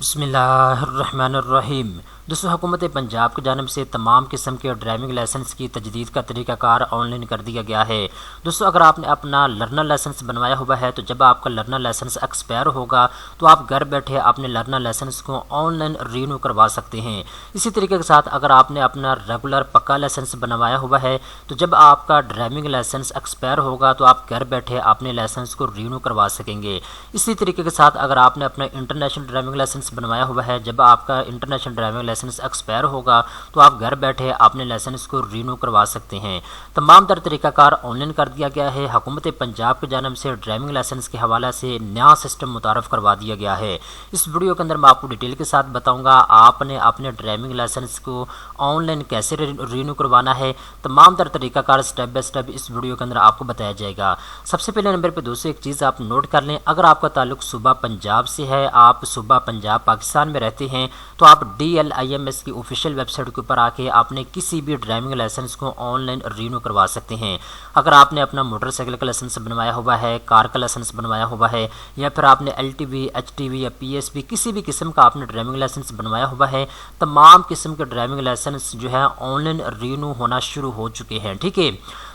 बिस्मिल्लाहिर्रहमानिर्रहीम। दोस्तों, हुकूमत पंजाब की जानिब से तमाम किस्म के ड्राइविंग लाइसेंस की तजदीद का तरीक़ाकार ऑनलाइन कर दिया गया है। दोस्तों, अगर आपने अपना लर्नर लाइसेंस बनवाया हुआ है तो जब आपका लर्नर लाइसेंस एक्सपायर होगा तो आप घर बैठे अपने लर्नर लाइसेंस को ऑनलाइन रीन्यू करवा सकते हैं। इसी तरीके के साथ अगर आपने अपना रेगुलर पक्का लाइसेंस बनवाया हुआ है तो जब आपका ड्राइविंग लाइसेंस एक्सपायर होगा तो आप घर बैठे अपने लाइसेंस को रीन्यू करवा सकेंगे। इसी तरीके के साथ अगर आपने अपना इंटरनेशनल ड्राइविंग लाइसेंस बनवाया हुआ है, जब आपका इंटरनेशनल ड्राइविंग लाइसेंस एक्सपायर होगा तो आप घर बैठे अपने लाइसेंस को रीन्यू करवा सकते हैं। तमाम तर तरीकाकार ऑनलाइन कर दिया गया है। हुकूमत पंजाब की जानिब से ड्राइविंग लाइसेंस के हवाले से नया सिस्टम मुतारफ़ करवा दिया गया है। इस वीडियो के अंदर मैं आपको डिटेल के साथ बताऊंगा आपने अपने ड्राइविंग लाइसेंस को ऑनलाइन कैसे रीन्यू करवाना है। तमाम तर तरीकाकार स्टेप बाय स्टेप इस वीडियो के अंदर आपको बताया जाएगा। सबसे पहले नंबर पर दोस्तों एक चीज़ आप नोट कर लें, अगर आपका ताल्लुक सूबा पंजाब से है, आप सूबा पंजाब पाकिस्तान में रहते हैं तो आप DLIMS की ऑफिशियल वेबसाइट के ऊपर आके आपने किसी भी ड्राइविंग लाइसेंस को ऑनलाइन रीन्यू करवा सकते हैं। अगर आपने अपना मोटरसाइकिल का लाइसेंस बनवाया हुआ है, कार का लाइसेंस बनवाया हुआ है, या फिर आपने LTV, HTV या PSP किसी भी किस्म का आपने ड्राइविंग लाइसेंस बनवाया हुआ है, तमाम किस्म के ड्राइविंग लाइसेंस जो है ऑनलाइन रीन्यू होना शुरू हो चुके हैं। ठीक है,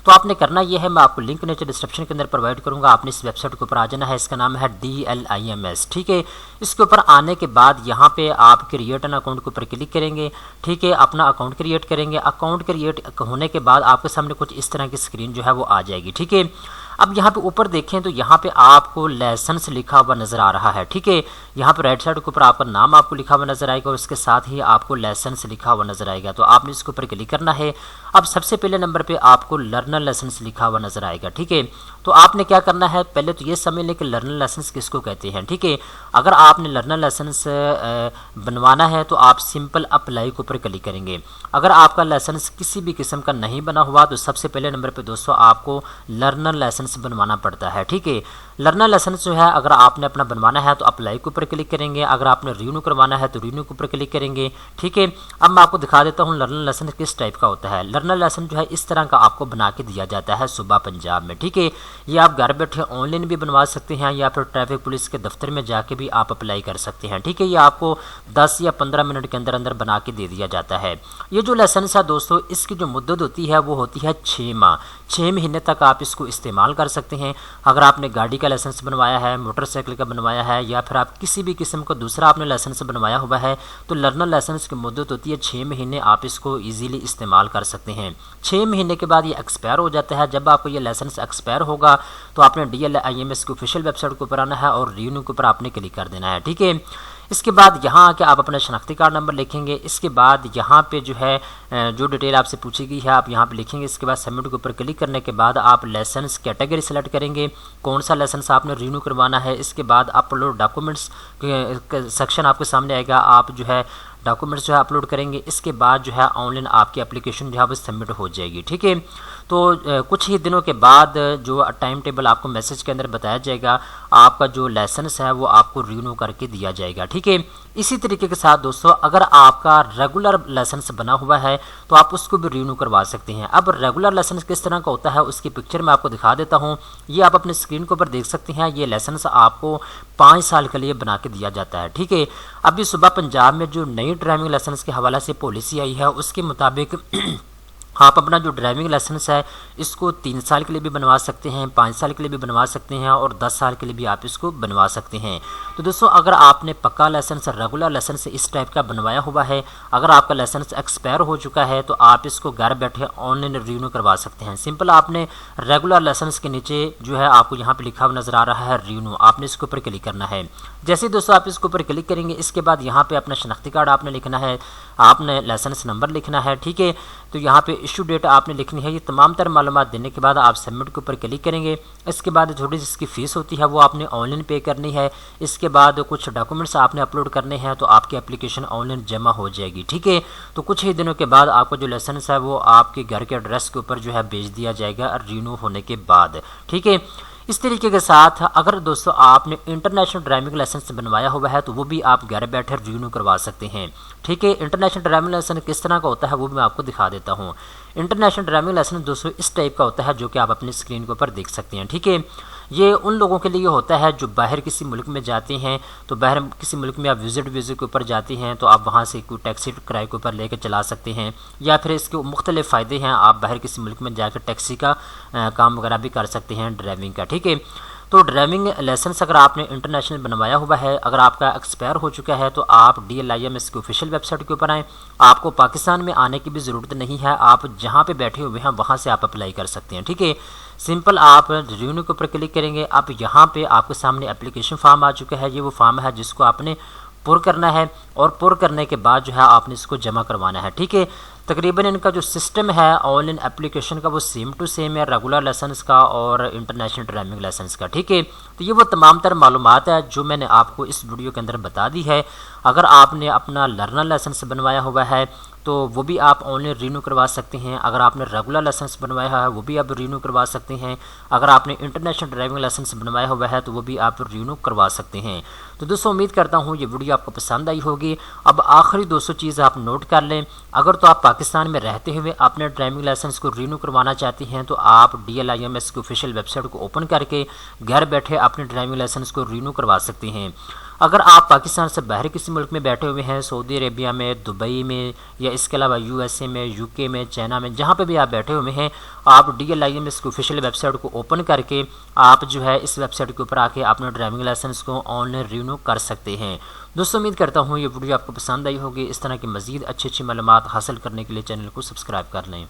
तो आपने करना यह है, मैं आपको लिंक नीचे डिस्क्रिप्शन के अंदर प्रोवाइड करूंगा। आपने इस वेबसाइट के ऊपर आ जाना है, इसका नाम है DLIMS। ठीक है, इसके ऊपर आने के बाद यहाँ पे आप क्रिएट एन अकाउंट के ऊपर क्लिक करेंगे। ठीक है, अपना अकाउंट क्रिएट करेंगे। अकाउंट क्रिएट होने के बाद आपके सामने कुछ इस तरह की स्क्रीन जो है वो आ जाएगी। ठीक है, अब यहाँ पे ऊपर देखें तो यहाँ पे आपको लाइसेंस लिखा हुआ नजर आ रहा है। ठीक है, यहाँ पे राइट साइड के ऊपर आपका नाम आपको लिखा हुआ नजर आएगा और इसके साथ ही आपको लाइसेंस लिखा हुआ नजर आएगा, तो आपने इसके ऊपर क्लिक करना है। अब सबसे पहले नंबर पे आपको लर्नर लाइसेंस लिखा हुआ नजर आएगा। ठीक है, तो आपने क्या करना है, पहले तो ये समझ लें कि लर्नर लाइसेंस किसको कहते हैं। ठीक है, अगर आपने लर्नर लाइसेंस बनवाना है तो आप सिंपल अप्लाई के ऊपर क्लिक करेंगे। अगर आपका लाइसेंस किसी भी किस्म का नहीं बना हुआ तो सबसे पहले नंबर पे दोस्तों आपको लर्नर लाइसेंस बनवाना पड़ता है। ठीक है, लर्नर लाइसेंस जो है अगर आपने अपना बनवाना है तो अप्लाई के ऊपर क्लिक करेंगे, अगर आपने रीन्यू करवाना है तो रीन्यू के ऊपर क्लिक करेंगे। ठीक है, अब मैं आपको दिखा देता हूँ लर्नर लाइसेंस किस टाइप का होता है। लर्नर लाइसेंस जो है इस तरह का आपको बना के दिया जाता है सूबा पंजाब में। ठीक है, ये आप घर बैठे ऑनलाइन भी बनवा सकते हैं या फिर ट्रैफिक पुलिस के दफ्तर में जाके भी आप अप्लाई कर सकते हैं। ठीक है, ये आपको 10 या 15 मिनट के अंदर अंदर बना के दे दिया जाता है। ये जो लाइसेंस है दोस्तों, इसकी जो मुद्दत होती है वो होती है 6 माह। 6 महीने तक आप इसको इस्तेमाल कर सकते हैं। अगर आपने गाड़ी का लाइसेंस बनवाया है, मोटरसाइकिल का बनवाया है, या फिर आप किसी भी किस्म का दूसरा आपने लाइसेंस बनवाया हुआ है तो लर्नर लाइसेंस की मुद्दत होती है 6 महीने, आप इसको ईजीली इस्तेमाल कर सकते हैं। 6 महीने के बाद ये एक्सपायर हो जाता है। जब आपको ये लाइसेंस एक्सपायर होगा तो आपने DLIMS की ऑफिशियल वेबसाइट के ऊपर आना है और रीन्यू के ऊपर आपने क्लिक कर देना है। ठीक है, इसके बाद यहाँ आके आप अपना शनाख्ती कार्ड नंबर लिखेंगे। इसके बाद यहाँ पे जो है जो डिटेल आपसे पूछी गई है आप यहाँ पे लिखेंगे। इसके बाद सबमिट के ऊपर क्लिक करने के बाद आप लाइसेंस कैटेगरी सेलेक्ट करेंगे, कौन सा लाइसेंस आपने रीन्यू करवाना है। इसके बाद अपलोड डॉक्यूमेंट्स सेक्शन आपके सामने आएगा, आप जो है डॉक्यूमेंट्स जो है अपलोड करेंगे। इसके बाद जो है ऑनलाइन आपकी एप्लीकेशन जो है वो सबमिट हो जाएगी। ठीक है, तो कुछ ही दिनों के बाद जो टाइम टेबल आपको मैसेज के अंदर बताया जाएगा, आपका जो लाइसेंस है वो आपको रीन्यू करके दिया जाएगा। ठीक है, इसी तरीके के साथ दोस्तों अगर आपका रेगुलर लाइसेंस बना हुआ है तो आप उसको भी रीन्यू करवा सकते हैं। अब रेगुलर लाइसेंस किस तरह का होता है उसकी पिक्चर मैं आपको दिखा देता हूँ। ये आप अपने स्क्रीन के ऊपर देख सकते हैं। ये लाइसेंस आपको 5 साल के लिए बना के दिया जाता है। ठीक है, अभी सूबा पंजाब में जो नई ड्राइविंग लाइसेंस के हवाले से पॉलिसी आई है उसके मुताबिक आप अपना जो ड्राइविंग लाइसेंस है इसको 3 साल के लिए भी बनवा सकते हैं, 5 साल के लिए भी बनवा सकते हैं और 10 साल के लिए भी आप इसको बनवा सकते हैं। तो दोस्तों अगर आपने पक्का लाइसेंस, रेगुलर लाइसेंस इस टाइप का बनवाया हुआ है, अगर आपका लाइसेंस एक्सपायर हो चुका है तो आप इसको घर बैठे ऑनलाइन रीन्यू करवा सकते हैं। सिंपल आपने रेगुलर लाइसेंस के नीचे जो है आपको यहाँ पर लिखा हुआ नजर आ रहा है रीन्यू, आपने इसके ऊपर क्लिक करना है। जैसे दोस्तों आप इसके ऊपर क्लिक करेंगे इसके बाद यहाँ पे अपना शनाख्ती कार्ड आपने लिखना है, आपने लाइसेंस नंबर लिखना है। ठीक है, तो यहाँ पे इशू डेट आपने लिखनी है। ये तमाम तर मालूमात देने के बाद आप सबमिट के ऊपर क्लिक करेंगे। इसके बाद थोड़ी सी इसकी फ़ीस होती है वो आपने ऑनलाइन पे करनी है। इसके बाद कुछ डॉक्यूमेंट्स आपने अपलोड करने हैं तो आपकी एप्लीकेशन ऑनलाइन जमा हो जाएगी। ठीक है, तो कुछ ही दिनों के बाद आपका जो लाइसेंस है वो आपके घर के एड्रेस के ऊपर जो है भेज दिया जाएगा रीन्यू होने के बाद। ठीक है, इस तरीके के साथ अगर दोस्तों आपने इंटरनेशनल ड्राइविंग लाइसेंस बनवाया हुआ है तो वो भी आप घर बैठे रीन्यू करवा सकते हैं। ठीक है, इंटरनेशनल ड्राइविंग लाइसेंस किस तरह का होता है वो भी मैं आपको दिखा देता हूँ। इंटरनेशनल ड्राइविंग लाइसेंस दोस्तों इस टाइप का होता है जो कि आप अपनी स्क्रीन के ऊपर देख सकते हैं। ठीक है, ये उन लोगों के लिए होता है जो बाहर किसी मुल्क में जाते हैं, तो बाहर किसी मुल्क में आप विजिट वीज़े के ऊपर जाते हैं तो आप वहाँ से कोई टैक्सी किराए के ऊपर लेकर चला सकते हैं, या फिर इसके मुख्तलिफ फ़ायदे हैं। आप बाहर किसी मुल्क में जाकर टैक्सी का काम वगैरह भी कर सकते हैं, ड्राइविंग का। ठीक है, तो ड्राइविंग लाइसेंस अगर आपने इंटरनेशनल बनवाया हुआ है, अगर आपका एक्सपायर हो चुका है, तो आप DLIMS की ऑफिशियल वेबसाइट के ऊपर आएँ। आपको पाकिस्तान में आने की भी ज़रूरत नहीं है, आप जहाँ पे बैठे हुए हैं वहाँ से आप अप्लाई कर सकते हैं। ठीक है, सिंपल आप रिन्यू के ऊपर क्लिक करेंगे। अब यहाँ पे आपके सामने एप्लीकेशन फॉर्म आ चुका है। ये वो फॉर्म है जिसको आपने पुर करना है, और पुर करने के बाद जो है आपने इसको जमा करवाना है। ठीक है, तकरीबन इनका जो सिस्टम है ऑनलाइन एप्लीकेशन का वो सेम टू सेम है रेगुलर लाइसेंस का और इंटरनेशनल ड्राइविंग लाइसेंस का। ठीक है, तो ये वो तमाम तर मालूमात है जो मैंने आपको इस वीडियो के अंदर बता दी है। अगर आपने अपना लर्नर लाइसेंस बनवाया हुआ है तो वो भी आप ऑनलाइन रिन्यू करवा सकते हैं। अगर आपने रेगुलर लाइसेंस बनवाया है वो भी आप रिन्यू करवा सकते हैं। अगर आपने इंटरनेशनल ड्राइविंग लाइसेंस बनवाया हुआ है तो वो भी आप रिन्यू करवा सकते हैं। तो दोस्तों उम्मीद करता हूँ ये वीडियो आपको पसंद आई होगी। अब आखिरी 200 चीज़ आप नोट कर लें। अगर तो आप पाकिस्तान में रहते हुए अपने ड्राइविंग लाइसेंस को रिन्यू करवाना चाहते हैं तो आप DLIMS की ऑफिशियल वेबसाइट को ओपन करके घर बैठे अपने ड्राइविंग लाइसेंस को रिन्यू करवा सकते हैं। अगर आप पाकिस्तान से बाहर किसी मुल्क में बैठे हुए हैं, सऊदी अरेबिया में, दुबई में, या इसके अलावा USA में, UK में, चाइना में, जहाँ पे भी आप बैठे हुए हैं, आप DLIMS की ऑफिशियल वेबसाइट को ओपन करके आप जो है इस वेबसाइट के ऊपर आके अपने ड्राइविंग लाइसेंस को ऑनलाइन रिन्यू कर सकते हैं। दोस्तों उम्मीद करता हूँ ये वीडियो आपको पसंद आई होगी। इस तरह की मज़ीद अच्छी अच्छी मालूमात हासिल करने के लिए चैनल को सब्सक्राइब कर लें।